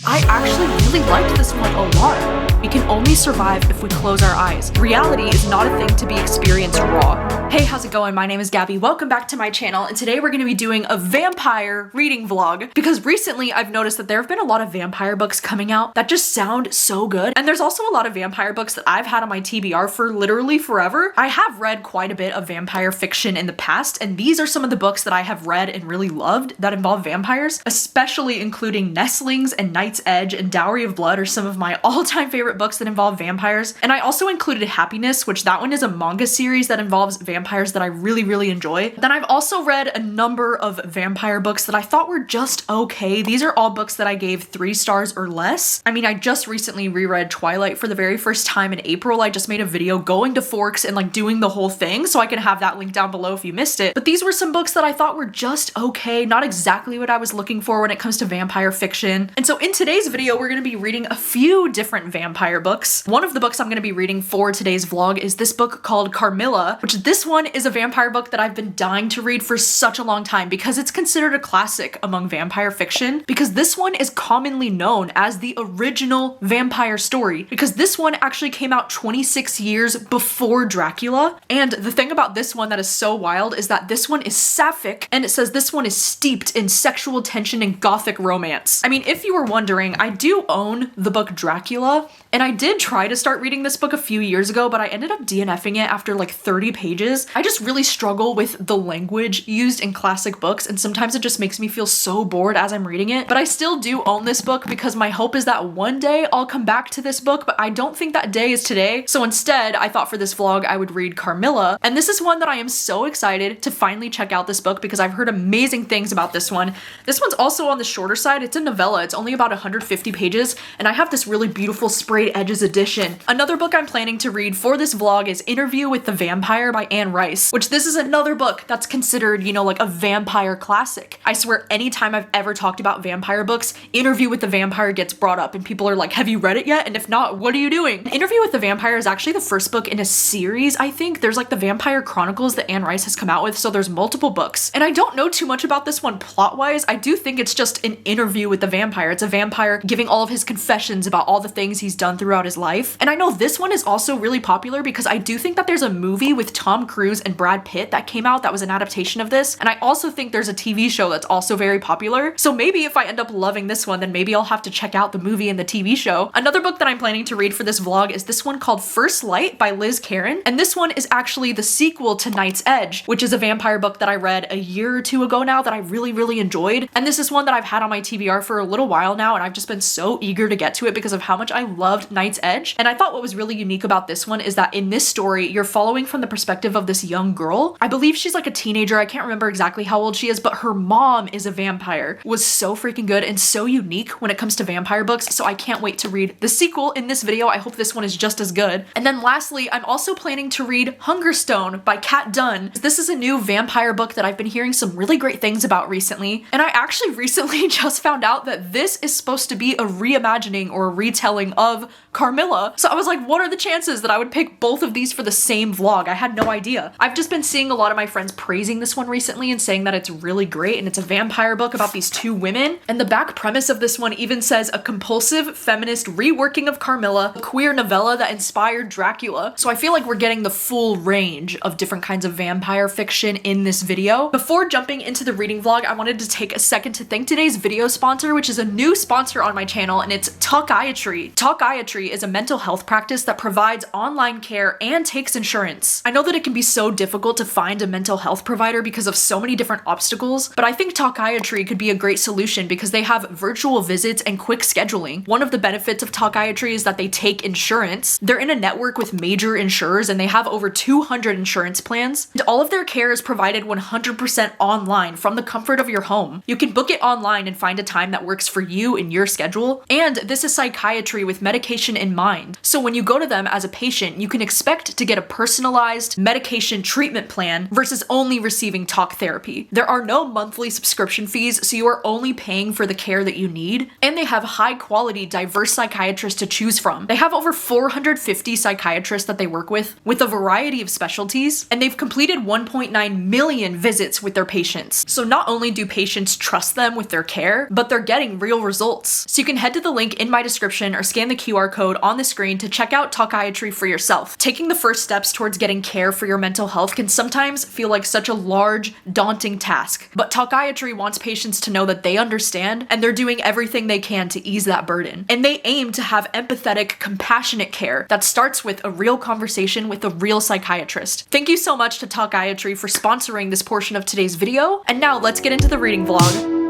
I actually really liked this one a lot. We can only survive if we close our eyes. Reality is not a thing to be experienced raw. Hey, how's it going? My name is Gabby. Welcome back to my channel, and today we're going to be doing a vampire reading vlog because recently I've noticed that there have been a lot of vampire books coming out that just sound so good. And there's also a lot of vampire books that I've had on my TBR for literally forever. I have read quite a bit of vampire fiction in the past, and these are some of the books that I have read and really loved that involve vampires, especially including Nestlings and Night's Edge and Dowry of Blood are some of my all-time favorite books that involve vampires. And I also included Happiness, which that one is a manga series that involves vampires that I really enjoy. Then I've also read a number of vampire books that I thought were just okay. These are all books that I gave 3 stars or less. I mean, I just recently reread Twilight for the very first time in April. I just made a video going to Forks and like doing the whole thing, so I can have that link down below if you missed it. But these were some books that I thought were just okay, not exactly what I was looking for when it comes to vampire fiction. And so in today's video, we're going to be reading a few different vampire books. One of the books I'm going to be reading for today's vlog is this book called Carmilla, which this one is a vampire book that I've been dying to read for such a long time because it's considered a classic among vampire fiction, because this one is commonly known as the original vampire story, because this one actually came out 26 years before Dracula. And the thing about this one that is so wild is that this one is sapphic, and it says this one is steeped in sexual tension and gothic romance. I mean, if you were wondering, I do own the book Dracula, and I did try to start reading this book a few years ago, but I ended up DNFing it after like 30 pages. I just really struggle with the language used in classic books, and sometimes it just makes me feel so bored as I'm reading it. But I still do own this book because my hope is that one day I'll come back to this book, but I don't think that day is today. So instead, I thought for this vlog I would read Carmilla, and this is one that I am so excited to finally check out this book because I've heard amazing things about this one. This one's also on the shorter side. It's a novella. It's only about 150 pages, and I have this really beautiful sprayed edges edition. Another book I'm planning to read for this vlog is Interview with the Vampire by Anne Rice, which this is another book that's considered, you know, like a vampire classic. I swear anytime I've ever talked about vampire books, Interview with the Vampire gets brought up and people are like, have you read it yet? And if not, what are you doing? Interview with the Vampire is actually the first book in a series, I think. There's like the Vampire Chronicles that Anne Rice has come out with, so there's multiple books. And I don't know too much about this one plot-wise. I do think it's just an interview with the vampire. It's a vampire giving all of his confessions about all the things he's done throughout his life. And I know this one is also really popular because I do think that there's a movie with Tom Cruise and Brad Pitt that came out that was an adaptation of this. And I also think there's a TV show that's also very popular. So maybe if I end up loving this one, then maybe I'll have to check out the movie and the TV show. Another book that I'm planning to read for this vlog is this one called First Light by Liz Caron. And this one is actually the sequel to Night's Edge, which is a vampire book that I read a year or two ago now that I really enjoyed. And this is one that I've had on my TBR for a little while now, and I've just been so eager to get to it because of how much I loved Night's Edge. And I thought what was really unique about this one is that in this story, you're following from the perspective of this young girl. I believe she's like a teenager. I can't remember exactly how old she is, but her mom is a vampire. It was so freaking good and so unique when it comes to vampire books. So I can't wait to read the sequel in this video. I hope this one is just as good. And then lastly, I'm also planning to read Hungerstone by Kat Dunn. This is a new vampire book that I've been hearing some really great things about recently. And I actually recently just found out that this is supposed to be a reimagining or a retelling of Carmilla. So I was like, what are the chances that I would pick both of these for the same vlog? I had no idea. I've just been seeing a lot of my friends praising this one recently and saying that it's really great, and it's a vampire book about these 2 women. And the back premise of this one even says a compulsive feminist reworking of Carmilla, a queer novella that inspired Dracula. So I feel like we're getting the full range of different kinds of vampire fiction in this video. Before jumping into the reading vlog, I wanted to take a second to thank today's video sponsor, which is a new sponsor on my channel, and it's Talkiatry. Talkiatry is a mental health practice that provides online care and takes insurance. I know that it can be so difficult to find a mental health provider because of so many different obstacles, but I think Talkiatry could be a great solution because they have virtual visits and quick scheduling. One of the benefits of Talkiatry is that they take insurance. They're in a network with major insurers and they have over 200 insurance plans. And all of their care is provided 100% online from the comfort of your home. You can book it online and find a time that works for you in your schedule. And this is psychiatry with medication in mind. So when you go to them as a patient, you can expect to get a personalized medication treatment plan versus only receiving talk therapy. There are no monthly subscription fees, so you are only paying for the care that you need. And they have high quality, diverse psychiatrists to choose from. They have over 450 psychiatrists that they work with a variety of specialties, and they've completed 1.9 million visits with their patients. So not only do patients trust them with their care, but they're getting real results. So you can head to to the link in my description or scan the QR code on the screen to check out Talkiatry for yourself. Taking the first steps towards getting care for your mental health can sometimes feel like such a large, daunting task, but Talkiatry wants patients to know that they understand and they're doing everything they can to ease that burden. And they aim to have empathetic, compassionate care that starts with a real conversation with a real psychiatrist. Thank you so much to Talkiatry for sponsoring this portion of today's video, and now let's get into the reading vlog.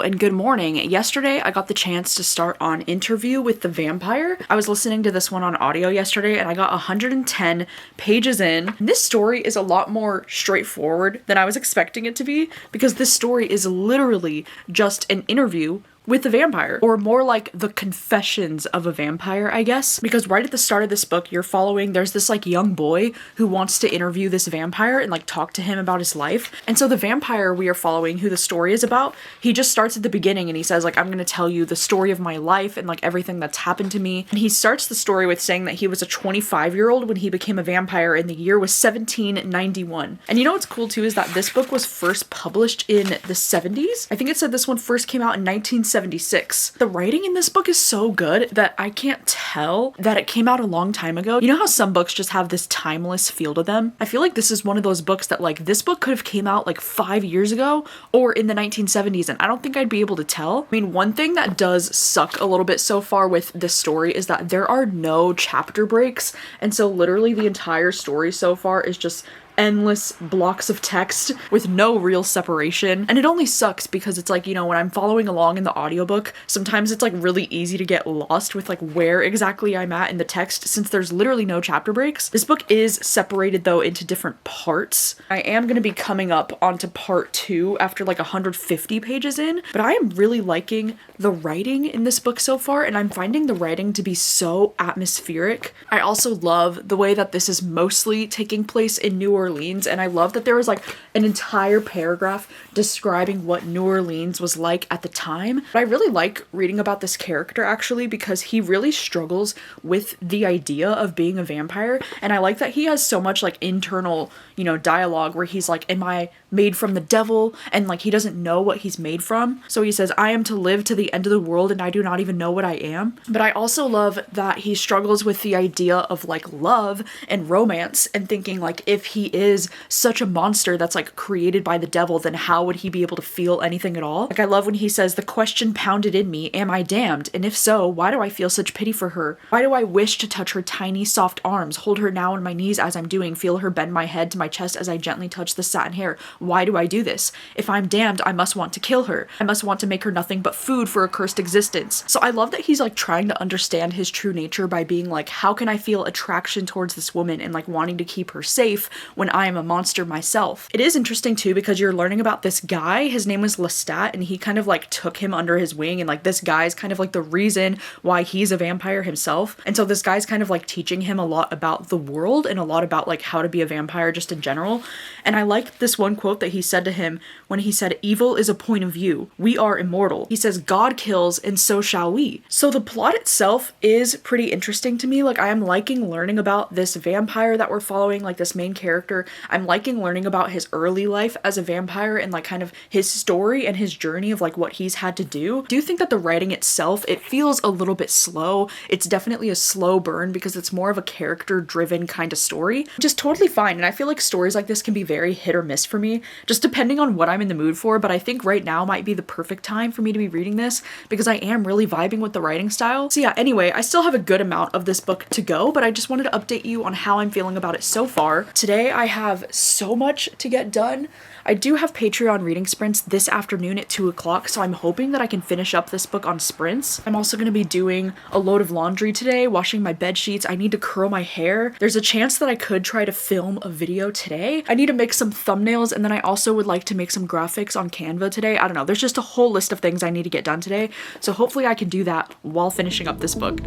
And good morning. Yesterday I got the chance to start on Interview with the Vampire. I was listening to this one on audio yesterday and I got 110 pages in. And this story is a lot more straightforward than I was expecting it to be, because this story is literally just an interview with the vampire, or more like the confessions of a vampire, I guess, because right at the start of this book there's this like young boy who wants to interview this vampire and like talk to him about his life. And so the vampire we are following, who the story is about, he just starts at the beginning and he says like, I'm gonna tell you the story of my life and like everything that's happened to me. And he starts the story with saying that he was a 25-year-old when he became a vampire and the year was 1791. And you know what's cool too is that this book was first published in the 70s. I think it said this one first came out in 1976. The writing in this book is so good that I can't tell that it came out a long time ago. You know how some books just have this timeless feel to them? I feel like this is one of those books that like this book could have came out like 5 years ago or in the 1970s, and I don't think I'd be able to tell. I mean, one thing that does suck a little bit so far with this story is that there are no chapter breaks, and so literally the entire story so far is just endless blocks of text with no real separation. And it only sucks because it's like, you know, when I'm following along in the audiobook, sometimes it's like really easy to get lost with like where exactly I'm at in the text since there's literally no chapter breaks. This book is separated though into different parts. I am going to be coming up onto part 2 after like 150 pages in, but I am really liking the writing in this book so far, and I'm finding the writing to be so atmospheric. I also love the way that this is mostly taking place in New Orleans, and I love that there was like an entire paragraph describing what New Orleans was like at the time. But I really like reading about this character actually because he really struggles with the idea of being a vampire, and I like that he has so much like internal, you know, dialogue where he's like, am I made from the devil? And like he doesn't know what he's made from. So he says, I am to live to the end of the world and I do not even know what I am. But I also love that he struggles with the idea of like love and romance and thinking like, if he is such a monster that's like created by the devil, then how would he be able to feel anything at all? Like I love when he says, the question pounded in me, am I damned? And if so, why do I feel such pity for her? Why do I wish to touch her tiny soft arms, hold her now on my knees as I'm doing, feel her bend my head to my chest as I gently touch the satin hair? Why do I do this? If I'm damned, I must want to kill her. I must want to make her nothing but food for a cursed existence. So I love that he's like trying to understand his true nature by being like, how can I feel attraction towards this woman and like wanting to keep her safe when I am a monster myself? It is interesting too because you're learning about this guy. His name was Lestat, and he kind of like took him under his wing, and like this guy's kind of like the reason why he's a vampire himself. And so this guy's kind of like teaching him a lot about the world and a lot about like how to be a vampire just in general. And I like this one quote that he said to him when he said, evil is a point of view. We are immortal. He says, God kills and so shall we. So the plot itself is pretty interesting to me. Like I am liking learning about this vampire that we're following, like this main character. I'm liking learning about his early life as a vampire and like kind of his story and his journey of like what he's had to do. I do think that the writing itself, it feels a little bit slow. It's definitely a slow burn because it's more of a character driven kind of story, which is totally fine. And I feel like stories like this can be very hit or miss for me, just depending on what I'm in the mood for. But I think right now might be the perfect time for me to be reading this because I am really vibing with the writing style. So yeah, anyway, I still have a good amount of this book to go, but I just wanted to update you on how I'm feeling about it so far. Today I I have so much to get done. I do have Patreon reading sprints this afternoon at 2 o'clock, so I'm hoping that I can finish up this book on sprints. I'm also going to be doing a load of laundry today, washing my bed sheets. I need to curl my hair. There's a chance that I could try to film a video today. I need to make some thumbnails, and then I also would like to make some graphics on Canva today. I don't know, there's just a whole list of things I need to get done today, so hopefully I can do that while finishing up this book.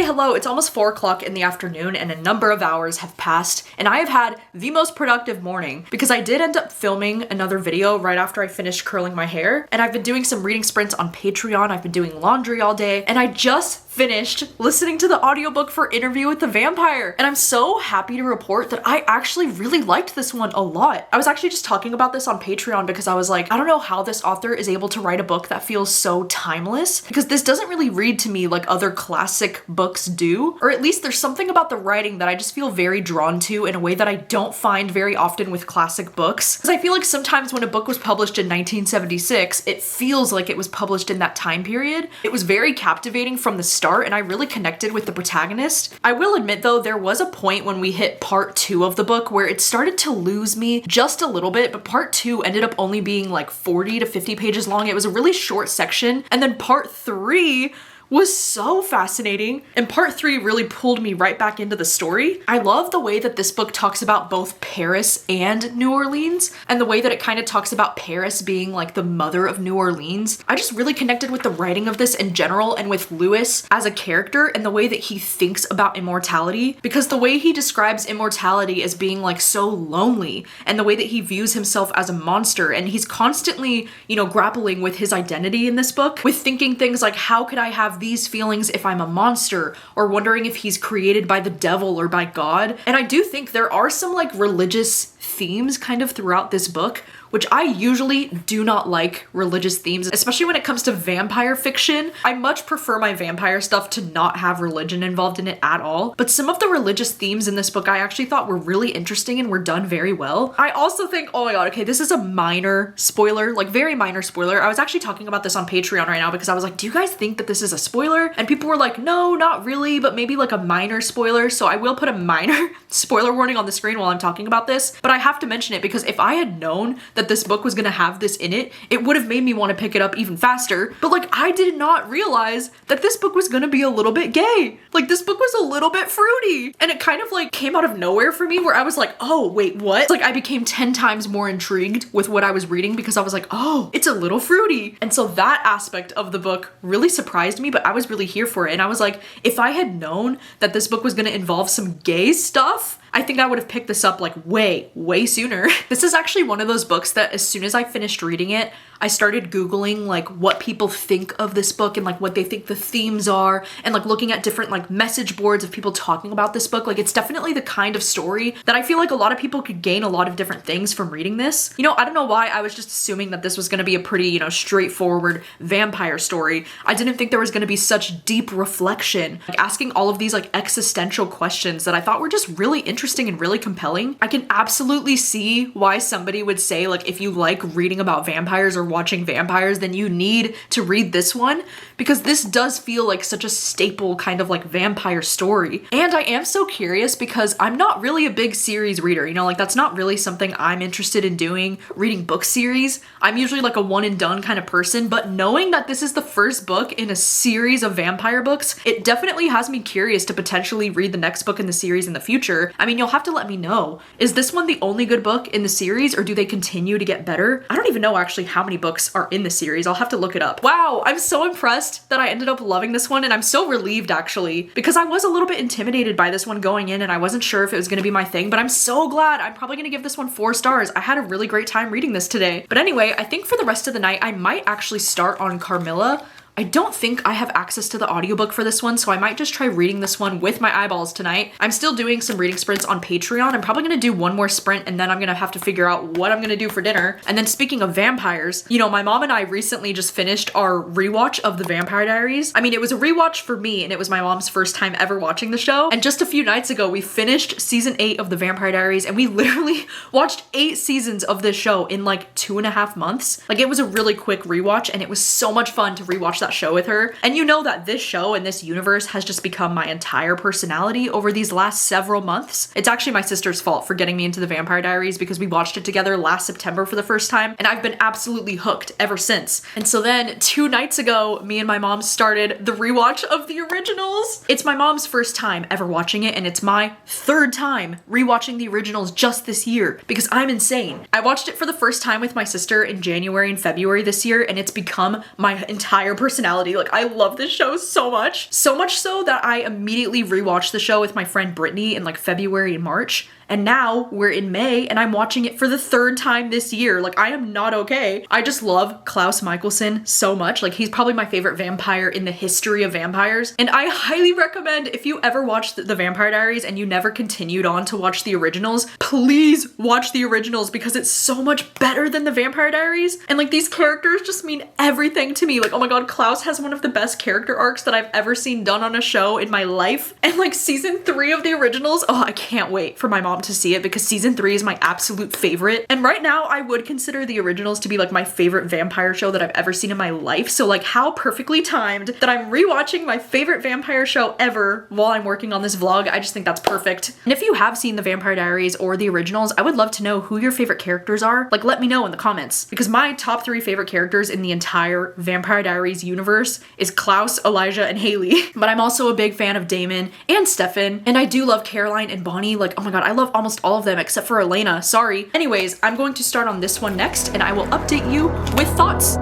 Hello, it's almost 4 o'clock in the afternoon and a number of hours have passed and I have had the most productive morning because I did end up filming another video right after I finished curling my hair, and I've been doing some reading sprints on Patreon. I've been doing laundry all day, and I just finished listening to the audiobook for Interview with the Vampire, and I'm so happy to report that I actually really liked this one a lot. I was actually just talking about this on Patreon because I was like, I don't know how this author is able to write a book that feels so timeless, because this doesn't really read to me like other classic books do, or at least there's something about the writing that I just feel very drawn to in a way that I don't find very often with classic books. Because I feel like sometimes when a book was published in 1976, it feels like it was published in that time period. It was very captivating from the start, and I really connected with the protagonist. I will admit though, there was a point when we hit part 2 of the book where it started to lose me just a little bit, but part 2 ended up only being like 40 to 50 pages long. It was a really short section, and then part 3 was so fascinating, and part 3 really pulled me right back into the story. I love the way that this book talks about both Paris and New Orleans, and the way that it kind of talks about Paris being like the mother of New Orleans. I just really connected with the writing of this in general and with Lewis as a character and the way that he thinks about immortality, because the way he describes immortality as being like so lonely, and the way that he views himself as a monster, and he's constantly, you know, grappling with his identity in this book, with thinking things like, how could I have these feelings if I'm a monster, or wondering if he's created by the devil or by God. And I do think there are some like religious themes kind of throughout this book, which I usually do not like religious themes, especially when it comes to vampire fiction. I much prefer my vampire stuff to not have religion involved in it at all. But some of the religious themes in this book I actually thought were really interesting and were done very well. I also think, oh my god, okay, this is a minor spoiler, like very minor spoiler. I was actually talking about this on Patreon right now because I was like, do you guys think that this is a spoiler? And people were like, no, not really, but maybe like a minor spoiler. So I will put a minor spoiler warning on the screen while I'm talking about this, but I have to mention it because if I had known that this book was gonna have this in it, it would have made me want to pick it up even faster. But like, I did not realize that this book was gonna be a little bit gay. Like, this book was a little bit fruity, and it kind of like came out of nowhere for me, where I was like, oh wait, what? Like, I became 10 times more intrigued with what I was reading because I was like, oh, it's a little fruity. And so that aspect of the book really surprised me, but I was really here for it. And I was like, if I had known that this book was gonna involve some gay stuff, I think I would have picked this up like way sooner. This is actually one of those books that as soon as I finished reading it, I started Googling like what people think of this book and like what they think the themes are, and like looking at different like message boards of people talking about this book. Like, it's definitely the kind of story that I feel like a lot of people could gain a lot of different things from reading this. You know, I don't know why I was just assuming that this was gonna be a pretty, you know, straightforward vampire story. I didn't think there was gonna be such deep reflection, like asking all of these like existential questions that I thought were just really interesting and really compelling. I can absolutely see why somebody would say, like, if you like reading about vampires or watching vampires, then you need to read this one, because this does feel like such a staple kind of like vampire story. And I am so curious because I'm not really a big series reader, you know, like that's not really something I'm interested in doing, reading book series. I'm usually like a one and done kind of person, but knowing that this is the first book in a series of vampire books, it definitely has me curious to potentially read the next book in the series in the future. I mean, you'll have to let me know. Is this one the only good book in the series, or do they continue to get better? I don't even know actually how many books are in the series. I'll have to look it up. Wow, I'm so impressed that I ended up loving this one, and I'm so relieved actually, because I was a little bit intimidated by this one going in and I wasn't sure if it was gonna be my thing, but I'm so glad. I'm probably gonna give this one 4 stars. I had a really great time reading this today. But anyway, I think for the rest of the night, I might actually start on Carmilla, I don't think I have access to the audiobook for this one, so I might just try reading this one with my eyeballs tonight. I'm still doing some reading sprints on Patreon. I'm probably gonna do one more sprint and then I'm gonna have to figure out what I'm gonna do for dinner. And then speaking of vampires, you know, my mom and I recently just finished our rewatch of the Vampire Diaries. I mean, it was a rewatch for me and it was my mom's first time ever watching the show. And just a few nights ago, we finished season 8 of the Vampire Diaries and we literally watched 8 seasons of this show in like 2.5 months. Like, it was a really quick rewatch and it was so much fun to rewatch that show with her. And you know that this show and this universe has just become my entire personality over these last several months. It's actually my sister's fault for getting me into the Vampire Diaries because we watched it together last September for the first time and I've been absolutely hooked ever since. And so then 2 nights ago, me and my mom started the rewatch of the originals. It's my mom's first time ever watching it and it's my 3rd time rewatching the originals just this year because I'm insane. I watched it for the first time with my sister in January and February this year and it's become my entire personality. Like, I love this show so much. So much so that I immediately rewatched the show with my friend Brittany in like February and March. And now we're in May and I'm watching it for the 3rd time this year. Like, I am not okay. I just love Klaus Mikaelson so much. Like, he's probably my favorite vampire in the history of vampires. And I highly recommend, if you ever watched the Vampire Diaries and you never continued on to watch the originals, please watch the originals because it's so much better than the Vampire Diaries. And like, these characters just mean everything to me. Like, oh my god, Klaus has one of the best character arcs that I've ever seen done on a show in my life. And like, season 3 of the originals, oh, I can't wait for my mom to see it because season 3 is my absolute favorite. And right now I would consider the originals to be like my favorite vampire show that I've ever seen in my life. So like, how perfectly timed that I'm rewatching my favorite vampire show ever while I'm working on this vlog. I just think that's perfect. And if you have seen the Vampire Diaries or the originals, I would love to know who your favorite characters are. Like, let me know in the comments because my top 3 favorite characters in the entire Vampire Diaries universe is Klaus, Elijah, and Haley. But I'm also a big fan of Damon and Stefan, and I do love Caroline and Bonnie. Like, oh my god, I love almost all of them except for Elena, sorry. Anyways, I'm going to start on this one next and I will update you with thoughts.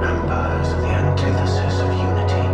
Numbers are the antithesis of unity.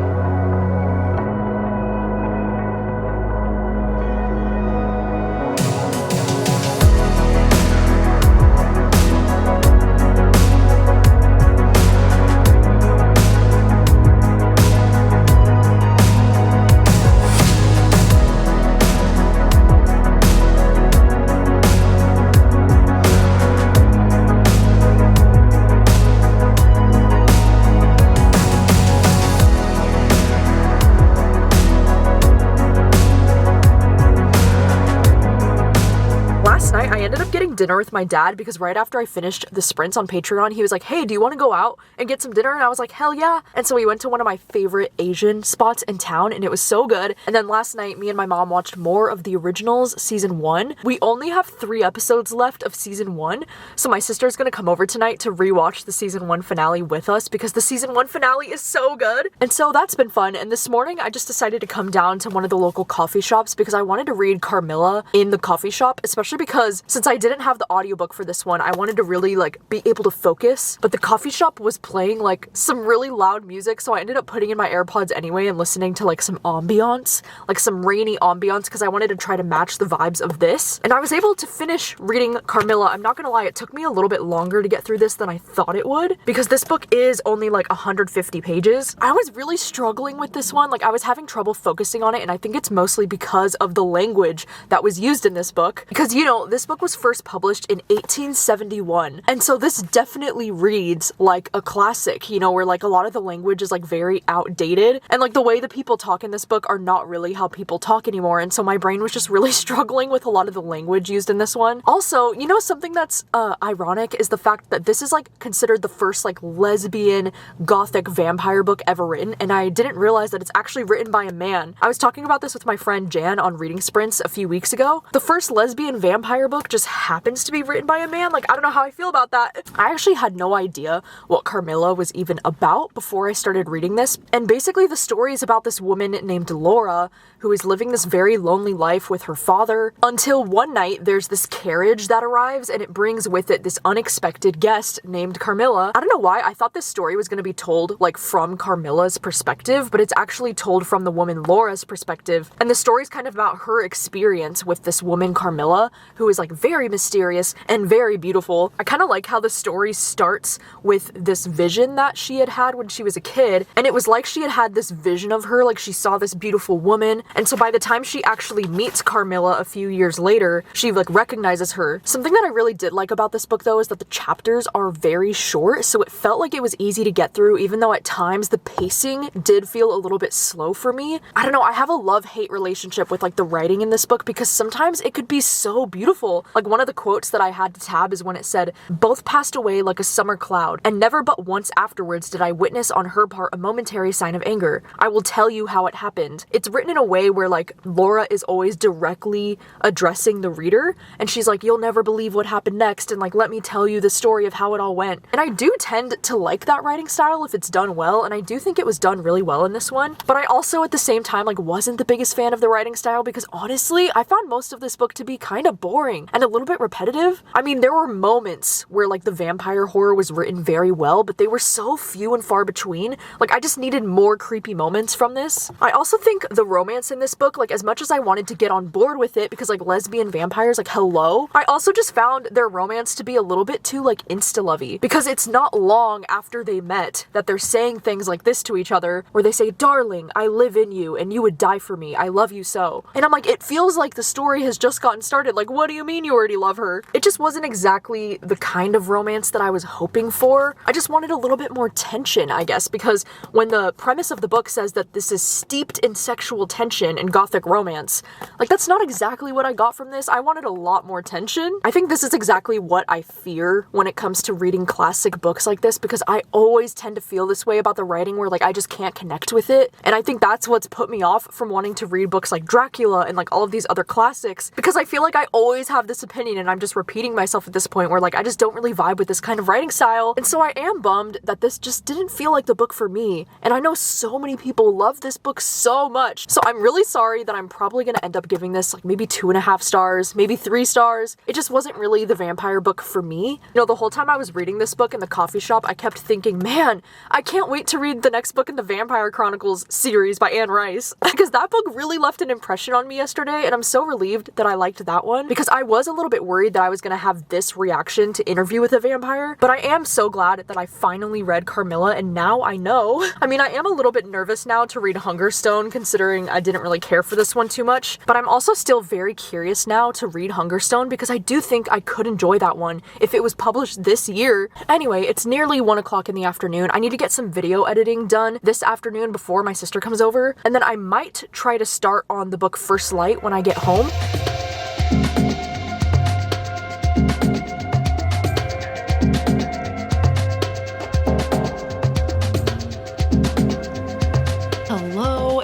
Dinner with my dad because right after I finished the sprints on Patreon, he was like, hey, do you want to go out and get some dinner? And I was like, hell yeah. And so we went to one of my favorite Asian spots in town and it was so good. And then last night, me and my mom watched more of the originals season 1. We only have 3 episodes left of season 1. So my sister's gonna come over tonight to rewatch the season 1 finale with us because the season 1 finale is so good. And so that's been fun. And this morning I just decided to come down to one of the local coffee shops because I wanted to read Carmilla in the coffee shop, especially because since I didn't have the audiobook for this one, I wanted to really like be able to focus, but the coffee shop was playing like some really loud music, so I ended up putting in my AirPods anyway and listening to like some ambiance, like some rainy ambiance, because I wanted to try to match the vibes of this. And I was able to finish reading Carmilla. I'm not gonna lie, it took me a little bit longer to get through this than I thought it would because this book is only like 150 pages. I was really struggling with this one. Like, I was having trouble focusing on it, and I think it's mostly because of the language that was used in this book because, you know, this book was first published in 1871. And so this definitely reads like a classic, you know, where like a lot of the language is like very outdated and like the way the people talk in this book are not really how people talk anymore. And so my brain was just really struggling with a lot of the language used in this one. Also, you know, something that's ironic is the fact that this is like considered the first like lesbian gothic vampire book ever written, and I didn't realize that it's actually written by a man. I was talking about this with my friend Jan on reading sprints a few weeks ago. The first lesbian vampire book just happened happens to be written by a man. Like, I don't know how I feel about that. I actually had no idea what Carmilla was even about before I started reading this. And basically the story is about this woman named Laura who is living this very lonely life with her father until one night there's this carriage that arrives and it brings with it this unexpected guest named Carmilla. I don't know why I thought this story was going to be told like from Carmilla's perspective, but it's actually told from the woman Laura's perspective. And the story's kind of about her experience with this woman Carmilla, who is like very mysterious and very beautiful. I kind of like how the story starts with this vision that she had had when she was a kid, and it was like she had had this vision of her, like she saw this beautiful woman, and so by the time she actually meets Carmilla a few years later, she like recognizes her. Something that I really did like about this book though is that the chapters are very short, so it felt like it was easy to get through, even though at times the pacing did feel a little bit slow for me. I don't know, I have a love-hate relationship with like the writing in this book because sometimes it could be so beautiful. Like one of the quotes that I had to tab is when it said, "Both passed away like a summer cloud, and never but once afterwards did I witness on her part a momentary sign of anger. I will tell you how it happened." It's written in a way where like Laura is always directly addressing the reader, and she's like, "You'll never believe what happened next, and like let me tell you the story of how it all went." And I do tend to like that writing style if it's done well, and I do think it was done really well in this one. But I also at the same time like wasn't the biggest fan of the writing style because honestly I found most of this book to be kind of boring and a little bit repetitive. I mean, there were moments where like the vampire horror was written very well, but they were so few and far between. Like I just needed more creepy moments from this. I also think the romance in this book, like as much as I wanted to get on board with it because like lesbian vampires, like hello, I also just found their romance to be a little bit too like insta-lovey, because it's not long after they met that they're saying things like this to each other where they say, "Darling, I live in you and you would die for me. I love you so." And I'm like, it feels like the story has just gotten started. Like, what do you mean you already love her? It just wasn't exactly the kind of romance that I was hoping for. I just wanted a little bit more tension, I guess, because when the premise of the book says that this is steeped in sexual tension and gothic romance, like that's not exactly what I got from this. I wanted a lot more tension. I think this is exactly what I fear when it comes to reading classic books like this, because I always tend to feel this way about the writing where like I just can't connect with it. And I think that's what's put me off from wanting to read books like Dracula and like all of these other classics, because I feel like I always have this opinion and I'm just repeating myself at this point where like I just don't really vibe with this kind of writing style. And so I am bummed that this just didn't feel like the book for me. And I know so many people love this book so much. So I'm really sorry that I'm probably gonna end up giving this like maybe 2.5 stars, maybe 3 stars. It just wasn't really the vampire book for me. You know, the whole time I was reading this book in the coffee shop, I kept thinking, man, I can't wait to read the next book in the Vampire Chronicles series by Anne Rice, because that book really left an impression on me yesterday, and I'm so relieved that I liked that one, because I was a little bit worried that I was gonna have this reaction to Interview with a Vampire, but I am so glad that I finally read Carmilla, and now I know. I mean, I am a little bit nervous now to read Hungerstone, considering I didn't really care for this one too much, but I'm also still very curious now to read Hungerstone because I do think I could enjoy that one if it was published this year. Anyway, it's nearly 1 o'clock in the afternoon. I need to get some video editing done this afternoon before my sister comes over, and then I might try to start on the book First Light when I get home.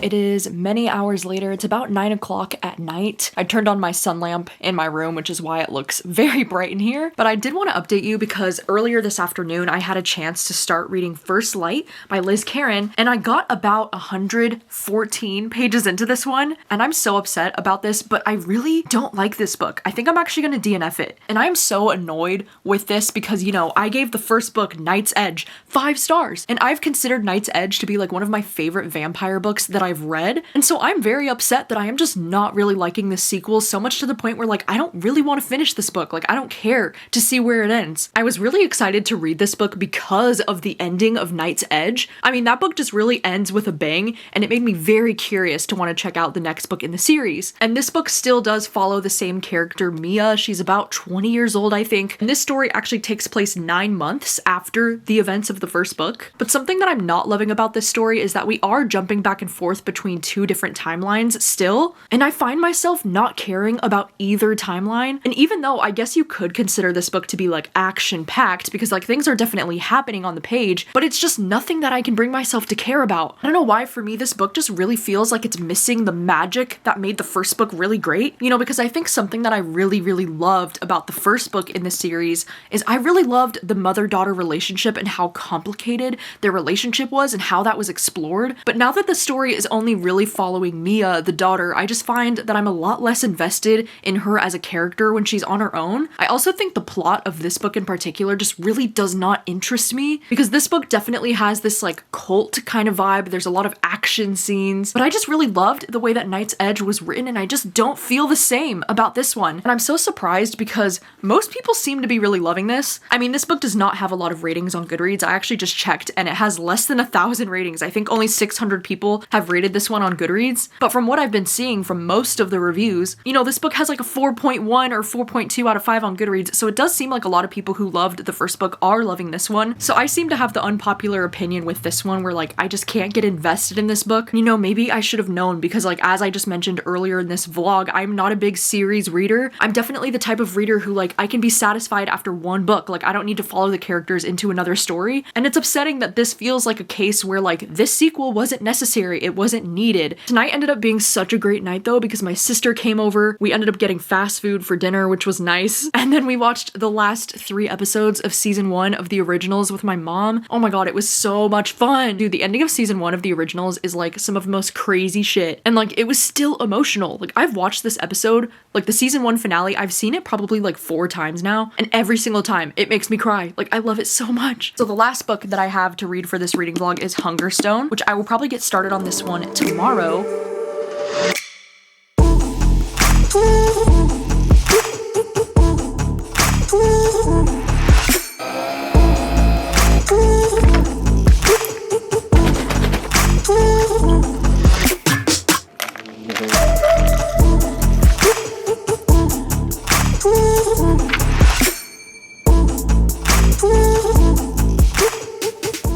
It is many hours later. It's about 9 o'clock at night. I turned on my sun lamp in my room, which is why it looks very bright in here. But I did want to update you because earlier this afternoon, I had a chance to start reading First Light by Liz Caron, and I got about 114 pages into this one. And I'm so upset about this, but I really don't like this book. I think I'm actually going to DNF it. And I'm so annoyed with this because, you know, I gave the first book, Night's Edge, 5 stars. And I've considered Night's Edge to be like one of my favorite vampire books that I've read, and so I'm very upset that I am just not really liking this sequel, so much to the point where like I don't really want to finish this book. Like I don't care to see where it ends. I was really excited to read this book because of the ending of Night's Edge. I mean, that book just really ends with a bang, and it made me very curious to want to check out the next book in the series. And this book still does follow the same character, Mia. She's about 20 years old, I think. And this story actually takes place 9 months after the events of the first book. But something that I'm not loving about this story is that we are jumping back and forth both between two different timelines still, and I find myself not caring about either timeline. And even though I guess you could consider this book to be like action-packed, because like things are definitely happening on the page, but it's just nothing that I can bring myself to care about. I don't know why, for me, this book just really feels like it's missing the magic that made the first book really great, you know, because I think something that I really loved about the first book in the series is I really loved the mother-daughter relationship and how complicated their relationship was and how that was explored. But now that the story is only really following Mia, the daughter, I just find that I'm a lot less invested in her as a character when she's on her own. I also think the plot of this book in particular just really does not interest me, because this book definitely has this like cult kind of vibe. There's a lot of action scenes, but I just really loved the way that Night's Edge was written, and I just don't feel the same about this one. And I'm so surprised because most people seem to be really loving this. I mean, this book does not have a lot of ratings on Goodreads. I actually just checked and it has less than 1,000 ratings. I think only 600 people have rated this one on Goodreads. But from what I've been seeing from most of the reviews, you know, this book has like a 4.1 or 4.2 out of 5 on Goodreads. So it does seem like a lot of people who loved the first book are loving this one. So I seem to have the unpopular opinion with this one where like I just can't get invested in this book. You know, maybe I should have known, because like as I just mentioned earlier in this vlog, I'm not a big series reader. I'm definitely the type of reader who like I can be satisfied after one book. Like I don't need to follow the characters into another story. And it's upsetting that this feels like a case where like this sequel wasn't necessary. It wasn't needed. Tonight ended up being such a great night though, because my sister came over. We ended up getting fast food for dinner, which was nice. And then we watched the last 3 episodes of season 1 of the originals with my mom. Oh my god, it was so much fun. Dude, the ending of season 1 of the originals is like some of the most crazy shit. And like it was still emotional. Like I've watched this episode, like the season 1 finale, I've seen it probably like 4 times now, and every single time it makes me cry. Like I love it so much. So the last book that I have to read for this reading vlog is Hungerstone, which I will probably get started on this one tomorrow.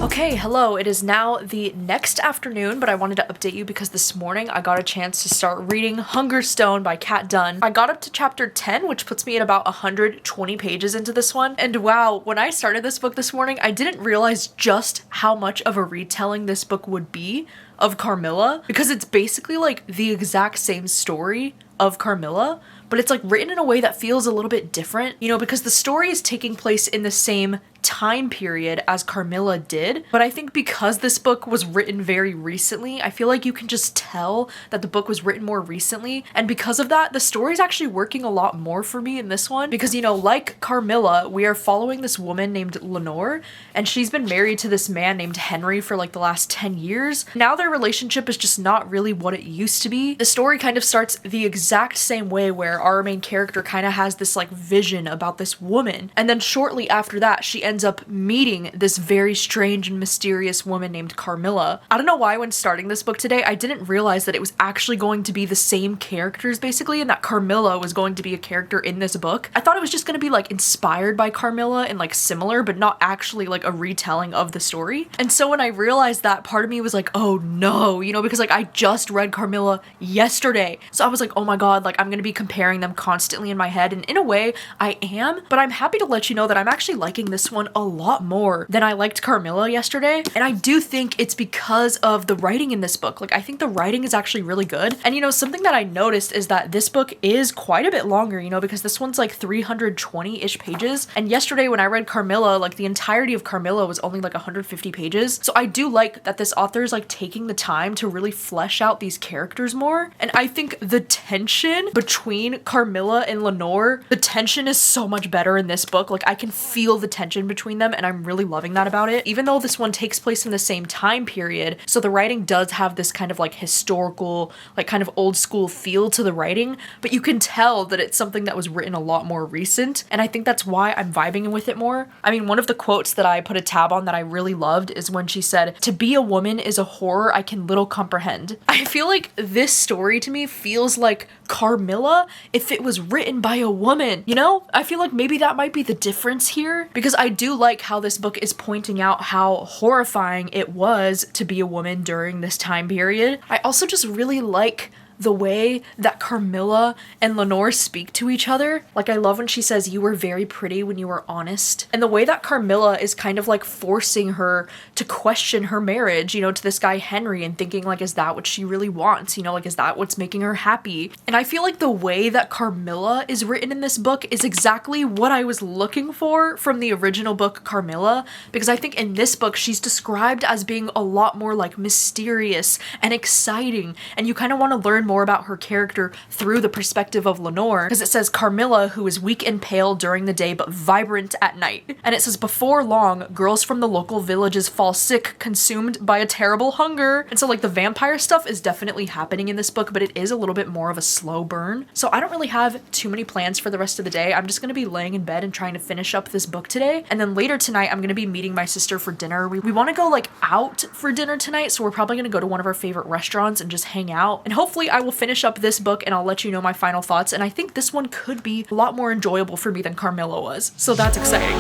Okay, hello, it is now the next afternoon, but I wanted to update you because this morning I got a chance to start reading Hungerstone by Kat Dunn. I got up to chapter 10, which puts me at about 120 pages into this one, and wow, when I started this book this morning, I didn't realize just how much of a retelling this book would be of Carmilla, because it's basically like the exact same story of Carmilla, but it's like written in a way that feels a little bit different, you know, because the story is taking place in the same time period as Carmilla did, but I think because this book was written very recently, I feel like you can just tell that the book was written more recently, and because of that, the story is actually working a lot more for me in this one, because, you know, like Carmilla, we are following this woman named Lenore, and she's been married to this man named Henry for like the last 10 years. Now their relationship is just not really what it used to be. The story kind of starts the exact same way, where our main character kind of has this like vision about this woman, and then shortly after that, she ends up meeting this very strange and mysterious woman named Carmilla. I don't know why when starting this book today, I didn't realize that it was actually going to be the same characters basically, and that Carmilla was going to be a character in this book. I thought it was just going to be like inspired by Carmilla and like similar, but not actually like a retelling of the story. And so when I realized that, part of me was like, oh no, you know, because like I just read Carmilla yesterday. So I was like, oh my god, like I'm going to be comparing them constantly in my head, and in a way I am, but I'm happy to let you know that I'm actually liking this one a lot more than I liked Carmilla yesterday, and I do think it's because of the writing in this book. Like I think the writing is actually really good, and you know, something that I noticed is that this book is quite a bit longer, you know, because this one's like 320-ish pages, and yesterday when I read Carmilla, like the entirety of Carmilla was only like 150 pages, so I do like that this author is like taking the time to really flesh out these characters more, and I think the tension between Carmilla and Lenore, the tension is so much better in this book. Like I can feel the tension between them, and I'm really loving that about it, even though this one takes place in the same time period, so the writing does have this kind of like historical, like kind of old school feel to the writing, but you can tell that it's something that was written a lot more recent, and I think that's why I'm vibing with it more. I mean, one of the quotes that I put a tab on that I really loved is when she said, "To be a woman is a horror I can little comprehend." I feel like this story to me feels like Carmilla if it was written by a woman, you know? I feel like maybe that might be the difference here, because I do like how this book is pointing out how horrifying it was to be a woman during this time period. I also just really like the way that Carmilla and Lenore speak to each other. Like, I love when she says, "You were very pretty when you were honest." And the way that Carmilla is kind of like forcing her to question her marriage, you know, to this guy Henry, and thinking like, is that what she really wants? You know, like, is that what's making her happy? And I feel like the way that Carmilla is written in this book is exactly what I was looking for from the original book Carmilla, because I think in this book she's described as being a lot more like mysterious and exciting, and you kind of want to learn more about her character through the perspective of Lenore, because it says Carmilla, who is weak and pale during the day but vibrant at night. And it says, before long, girls from the local villages fall sick, consumed by a terrible hunger. And so like the vampire stuff is definitely happening in this book, but it is a little bit more of a slow burn. So I don't really have too many plans for the rest of the day. I'm just going to be laying in bed and trying to finish up this book today. And then later tonight, I'm going to be meeting my sister for dinner. We want to go like out for dinner tonight, so we're probably going to go to one of our favorite restaurants and just hang out. And hopefully I will finish up this book and I'll let you know my final thoughts. And I think this one could be a lot more enjoyable for me than Carmilla was. So that's exciting.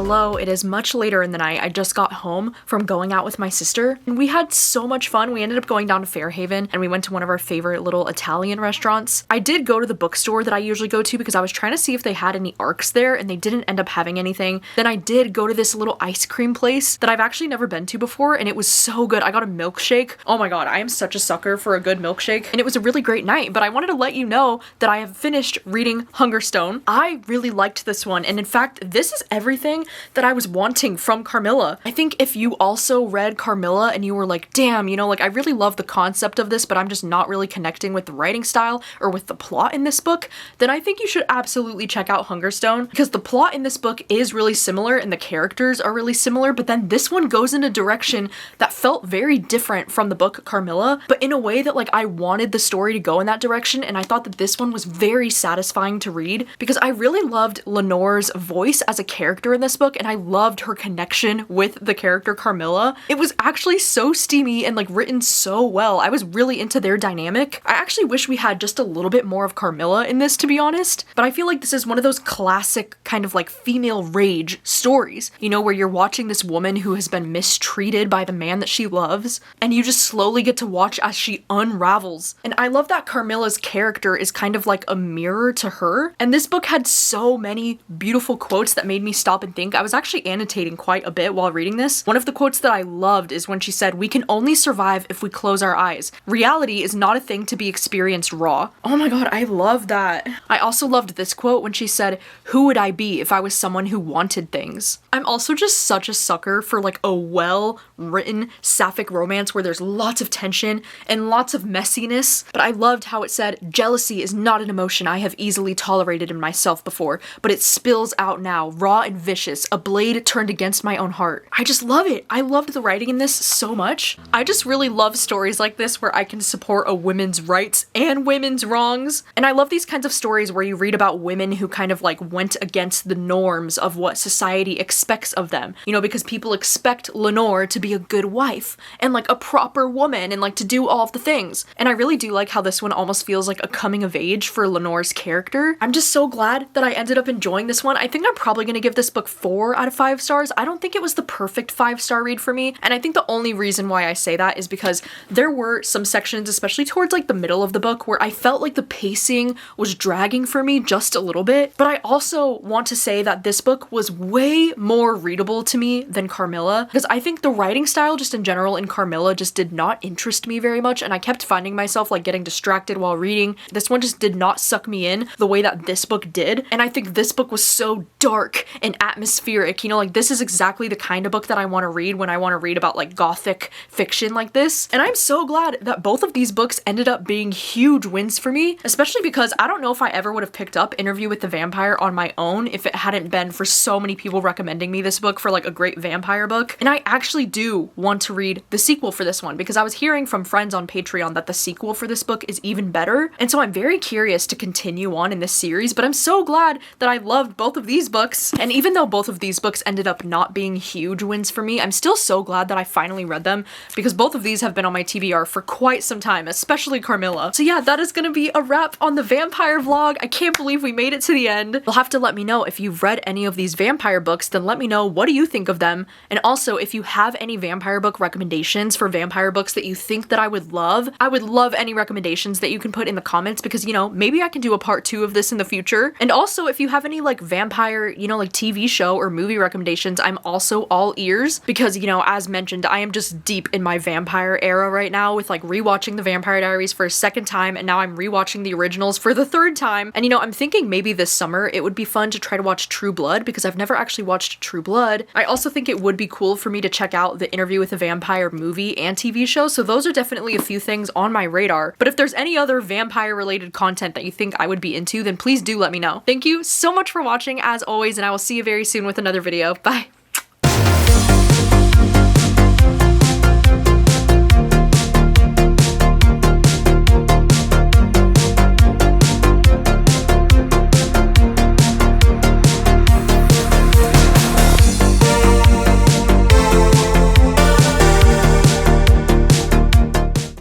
Hello, it is much later in the night. I just got home from going out with my sister and we had so much fun. We ended up going down to Fairhaven and we went to one of our favorite little Italian restaurants. I did go to the bookstore that I usually go to because I was trying to see if they had any ARCs there and they didn't end up having anything. Then I did go to this little ice cream place that I've actually never been to before and it was so good. I got a milkshake. Oh my god, I am such a sucker for a good milkshake and it was a really great night. But I wanted to let you know that I have finished reading Hungerstone. I really liked this one, and in fact this is everything that I was wanting from Carmilla. I think if you also read Carmilla and you were like, damn, you know, like I really love the concept of this, but I'm just not really connecting with the writing style or with the plot in this book, then I think you should absolutely check out Hungerstone, because the plot in this book is really similar and the characters are really similar, but then this one goes in a direction that felt very different from the book Carmilla, but in a way that like I wanted the story to go in that direction, and I thought that this one was very satisfying to read because I really loved Lenore's voice as a character in this book, and I loved her connection with the character Carmilla. It was actually so steamy and like written so well. I was really into their dynamic. I actually wish we had just a little bit more of Carmilla in this, to be honest, but I feel like this is one of those classic kind of like female rage stories, you know, where you're watching this woman who has been mistreated by the man that she loves, and you just slowly get to watch as she unravels. And I love that Carmilla's character is kind of like a mirror to her, and this book had so many beautiful quotes that made me stop and think. I was actually annotating quite a bit while reading this. One of the quotes that I loved is when she said, "We can only survive if we close our eyes. Reality is not a thing to be experienced raw." Oh my god, I love that. I also loved this quote when she said, "Who would I be if I was someone who wanted things?" I'm also just such a sucker for like a well-written sapphic romance where there's lots of tension and lots of messiness, but I loved how it said, "Jealousy is not an emotion I have easily tolerated in myself before, but it spills out now, raw and vicious, a blade turned against my own heart." I just love it. I loved the writing in this so much. I just really love stories like this where I can support a women's rights and women's wrongs. And I love these kinds of stories where you read about women who kind of like went against the norms of what society expects of them. You know, because people expect Lenore to be a good wife and like a proper woman and like to do all of the things. And I really do like how this one almost feels like a coming of age for Lenore's character. I'm just so glad that I ended up enjoying this one. I think I'm probably going to give this book 4 out of 5 stars. I don't think it was the perfect 5-star read for me, and I think the only reason why I say that is because there were some sections, especially towards like the middle of the book, where I felt like the pacing was dragging for me just a little bit. But I also want to say that this book was way more readable to me than Carmilla, because I think the writing style just in general in Carmilla just did not interest me very much, and I kept finding myself like getting distracted while reading. This one just did not suck me in the way that this book did, and I think this book was so dark and atmospheric specific, you know, like this is exactly the kind of book that I want to read when I want to read about like gothic fiction like this. And I'm so glad that both of these books ended up being huge wins for me, especially because I don't know if I ever would have picked up Interview with the Vampire on my own if it hadn't been for so many people recommending me this book for like a great vampire book. And I actually do want to read the sequel for this one because I was hearing from friends on Patreon that the sequel for this book is even better. And so I'm very curious to continue on in this series, but I'm so glad that I loved both of these books. And even though both of these books ended up not being huge wins for me, I'm still so glad that I finally read them because both of these have been on my TBR for quite some time, especially Carmilla. So yeah, that is gonna be a wrap on the vampire vlog. I can't believe we made it to the end. You'll have to let me know if you've read any of these vampire books, then let me know what do you think of them. And also if you have any vampire book recommendations for vampire books that you think that I would love any recommendations that you can put in the comments because, you know, maybe I can do a part 2 of this in the future. And also if you have any like vampire, you know, like TV show or movie recommendations, I'm also all ears because, you know, as mentioned, I am just deep in my vampire era right now with like rewatching the Vampire Diaries for a second time, and now I'm rewatching the originals for the third time. And you know, I'm thinking maybe this summer it would be fun to try to watch True Blood because I've never actually watched True Blood. I also think it would be cool for me to check out the Interview with a Vampire movie and TV show, so those are definitely a few things on my radar. But if there's any other vampire related content that you think I would be into, then please do let me know. Thank you so much for watching as always, and I will see you very soon with another video. Bye!